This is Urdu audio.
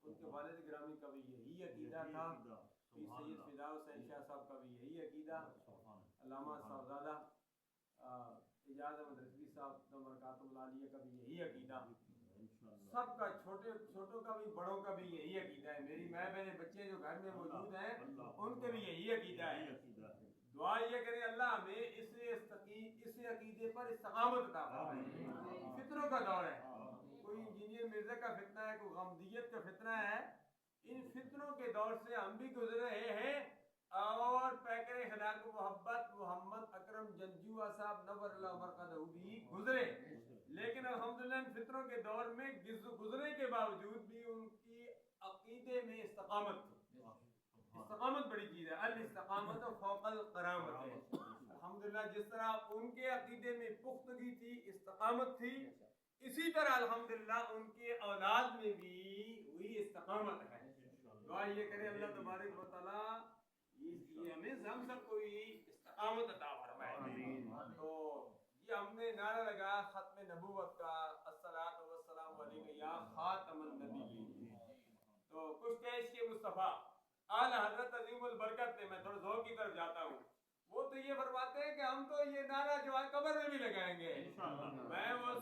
ان کے والد گرامی کا بھی یہی عقیدہ تھا، پیر سید فدا حسین شاہ صاحب کا بھی یہی عقیدہ، علامہ صاحبزادہ اعجاز احمد رضوی صاحب برکاتہ اللہ علیہ کا بھی یہی عقیدہ، سب کا، چھوٹوں کا بھی بڑوں کا بھی یہی عقیدہ ہے۔ میری ماں بہنیں بچے جو گھر میں موجود ہیں ان کے بھی یہی عقیدہ ہے۔ دعا یہ کریں اللہ ہمیں اس عقیدے پر استقامت عطا فرمائے۔ فتنوں کا دور ہے، کوئی انجینئر مرزا کا فتنہ ہے، کوئی غمدیت کا فتنہ ہے، ان فتنوں کے دور سے ہم بھی گزر رہے ہیں، اور پیکر خلاق و محبت محمد اکرم جنجوعہ صاحب نور اللہ مرقدہ بھی گزرے، لیکن الحمدللہ ان فتنوں کے دور میں گزرنے کے باوجود بھی ان کی عقیدے میں استقامت تھی۔ استقامت بڑی چیز ہے، الاستقامت فوق القرامت ہے۔ الحمدللہ جس طرح ان کے عقیدے میں پختگی تھی، استقامت تھی، اسی طرح الحمدللہ ان کے اولاد میں بھی وہی استقامت ہے۔ دعا یہ کرے اللہ تبارک و تعالیٰ یہ ہم سب کو استقامت عطا فرمائے۔ تو یہ ہم نے نعرہ لگا ختم نبوت کا، الصلاۃ والسلام علیک یا خاتم النبیین۔ تو کچھ پیش کے مصطفیٰ اعلی حضرت عظیم البرکت تھے، میں تھوڑا ذوق کی طرف جاتا ہوں، وہ تو یہ فرماتے ہیں کہ ہم تو یہ نعرہ جو ہے قبر میں بھی لگائیں گے، میں وہ